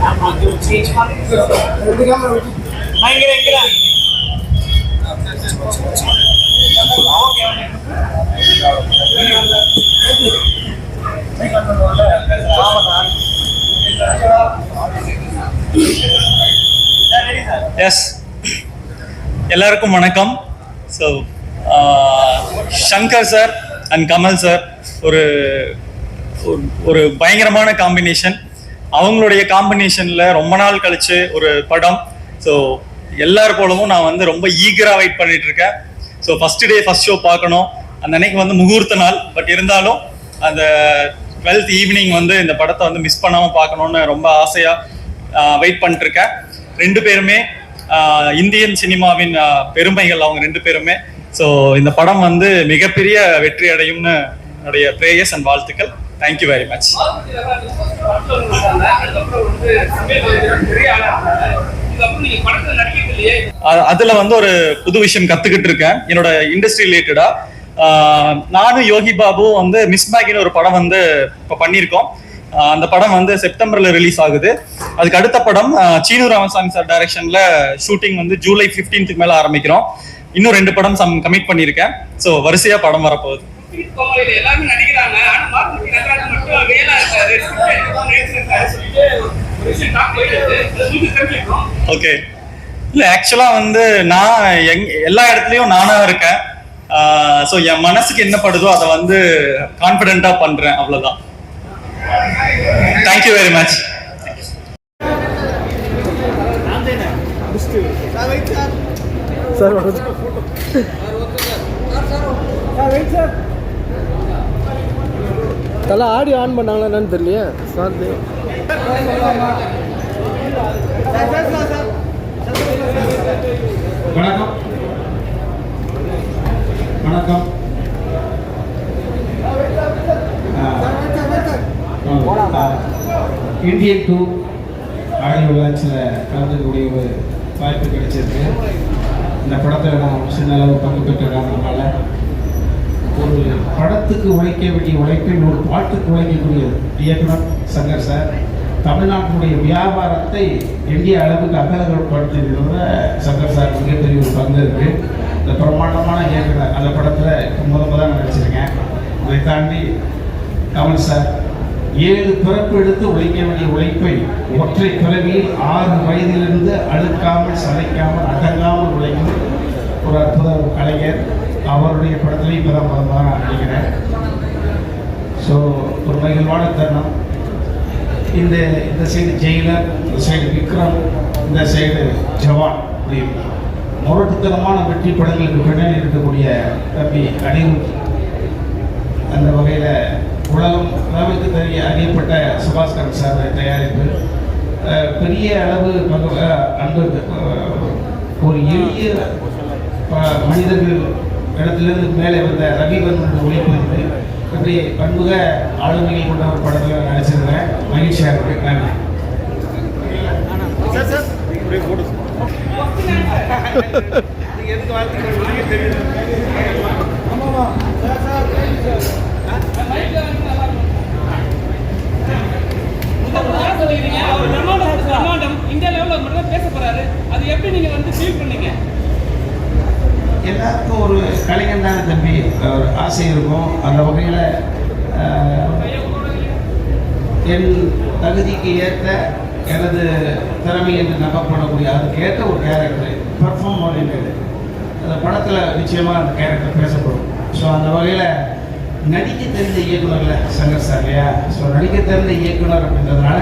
S, எல்லாருக்கும் வணக்கம். So Shankar sir and Kamal sir ஒரு ஒரு பயங்கரமான காம்பினேஷன். அவங்களுடைய காம்பினேஷனில் ரொம்ப நாள் கழிச்சு ஒரு படம். ஸோ எல்லார் போலவும் நான் வந்து ரொம்ப ஈகராக வெயிட் பண்ணிட்டு இருக்கேன். So first day first show பார்க்கணும். அந்த அன்னைக்கு வந்து முகூர்த்த நாள். பட் இருந்தாலும் அந்த 12th ஈவினிங் வந்து இந்த படத்தை வந்து மிஸ் பண்ணாமல் பார்க்கணுன்னு ரொம்ப ஆசையாக வெயிட் பண்ணிட்டு இருக்கேன். ரெண்டு பேருமே இந்தியன் சினிமாவின் பெருமைகள் அவங்க ரெண்டு பேருமே. ஸோ இந்த படம் வந்து மிகப்பெரிய வெற்றி அடையும்னு என்னுடைய பிரேயர்ஸ் அண்ட் வாழ்த்துக்கள். Thank you very much. அதுல வந்து ஒரு புது விஷயம் கத்துக்கிட்டு இருக்கேன் என்னோட இண்டஸ்ட்ரி ரிலேட்டடா. நானும் யோகி பாபு வந்து மிஸ் மேகின்னு ஒரு படம் வந்து இப்போ பண்ணியிருக்கோம். அந்த படம் வந்து செப்டம்பர்ல ரிலீஸ் ஆகுது. அதுக்கு அடுத்த படம் சீனு ராமசாமி சார் டைரக்ஷன்ல ஷூட்டிங் வந்து ஜூலை 15th மேல ஆரம்பிக்கிறோம். இன்னும் 2 படம் கமிட் பண்ணியிருக்கேன். ஸோ வரிசையா படம் வரப்போகுது. ஓகே, இல்லை ஆக்சுவலா வந்து நான் எல்லா இடத்துலயும் நானா இருக்கேன். ஸோ என் மனசுக்கு என்ன படுதோ அதை வந்து கான்ஃபிடென்ட்டா பண்றேன், அவ்வளவுதான். Thank you very much. தலை ஆடியோ ஆன் பண்ணாங்களா என்னன்னு தெரியலையே சார். வணக்கம் வணக்கம். இந்தியன் 2 ஆடியோ லான்ச்சில் கலந்துக்கூடிய ஒரு வாய்ப்பு கிடைச்சிருக்கு. இந்த படத்தில் நான் சின்ன அளவு பங்கு பெற்றுறதுனால ஒரு படத்துக்கு உழைக்க வேண்டிய உழைப்பில் ஒரு பாட்டுக்கு உழைக்கக்கூடிய இயக்குனர் சங்கர் சார் தமிழ்நாட்டினுடைய வியாபாரத்தை இந்திய அளவுக்கு அகலப்படுத்தினோட சங்கர் சார் மிகப்பெரிய ஒரு பங்கு இருக்குது. இந்த பிரம்மாண்டமான இயக்குனர் அந்த படத்தில் முதல் நடிச்சிருக்கேன். அதை தாண்டி கமல் சார் 7 பிறப்பு எடுத்து உழைக்க வேண்டிய உழைப்பை ஒற்றை பிறவியில் 6 வயதிலிருந்து அழுக்காமல் சளைக்காமல் அடங்காமல் உழைக்கும் ஒரு அற்புத கலைஞர். அவருடைய படத்துலையும் இப்போ தான் முதல் நான் நடிக்கிறேன். ஸோ ஒரு மகிழ்வான தருணம். இந்த சைடு ஜெயிலர், இந்த சைடு விக்ரம், இந்த சைடு ஜவான், இப்படி முரட்டுத்தனமான வெற்றி படங்களுக்கு பின்னணி இருக்கக்கூடிய தம்பி அனிருத். அந்த வகையில் உலகம் அளவுக்கு அறியப்பட்ட சுபாஸ்கரன் சார் தயாரிப்பு பெரிய அளவு அன்பு. ஒரு எளிய மனிதர்கள் இடத்துலேருந்து மேலே வந்த ரவிவர்மன் உழைப்பு இருக்குது. இப்படி பன்முக ஆளுமைகள் கொண்ட ஒரு படத்தில் நடிச்சிருக்கிறேன். மகிழ்ச்சியாக இருக்கு. நன்றி. இந்தியா லெவலில் மட்டும் பேச போறாரு. அது எப்படி நீங்க வந்து ஃபீல் பண்ணீங்க? எல்லாருக்கும் ஒரு கலைஞன் தானே தம்பி, ஒரு ஆசை இருக்கும். அந்த வகையில் என் தகுதிக்கு ஏற்ற எனது திறமை என்று நம்பப்படக்கூடிய அதுக்கு ஏற்ற ஒரு கேரக்டர் பர்ஃபார்ம் ஓரியன்டட் அந்த படத்தில் நிச்சயமாக அந்த கேரக்டர் பேசப்படும். ஸோ அந்த வகையில் நடிக்க தெரிந்த இயக்குனர்ல சங்கர் சார் இல்லையா? ஸோ நடிக்க தெரிந்த இயக்குனர் அப்படின்றதுனால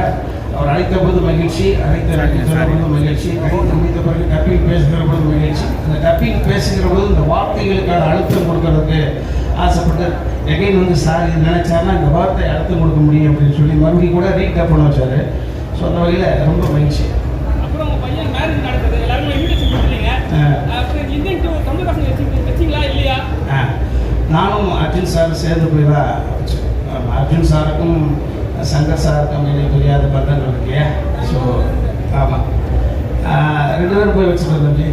அவர் அழைத்த போது மகிழ்ச்சி, அழைத்த நடித்த போது மகிழ்ச்சி, அழைத்து முடித்த பிறகு டப்பிங் பேசுகிற போது மகிழ்ச்சி. அந்த டப்பிங் பேசுகிற போது இந்த வார்த்தைகளுக்கான அழுத்தம் கொடுக்கறதுக்கு ஆசைப்பட்டு எகைன் வந்து சார் இது நினைச்சாருன்னா இந்த வார்த்தை அழுத்தம் கொடுக்க முடியும் அப்படின்னு சொல்லி மறுபடியும் கூட ரீடப் பண்ண வச்சாரு. ஸோ அந்த வகையில் ரொம்ப மகிழ்ச்சி. அப்புறம் உங்கள் பையன் மேரேஜ் நடக்குது, எல்லாருமே இன்விடேஷன் கொடுத்துருங்க. அப்புறம் இந்தியன் 2 கமல்ஹாசன் வச்சிங்களா இல்லையா? நானும் அர்ஜுன் சார் சேர்ந்து போய் தான் அர்ஜுன் சாருக்கும் சங்கர் சாருக்கும் இடையே புரியாத பந்தங்கள் இருக்கு இல்லையா? ஸோ ஆமாம், 2 பேரும் போய் வச்சுருந்தோம் தம்பி.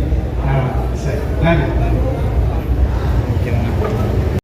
ஆமாம், சரி, நன்றி.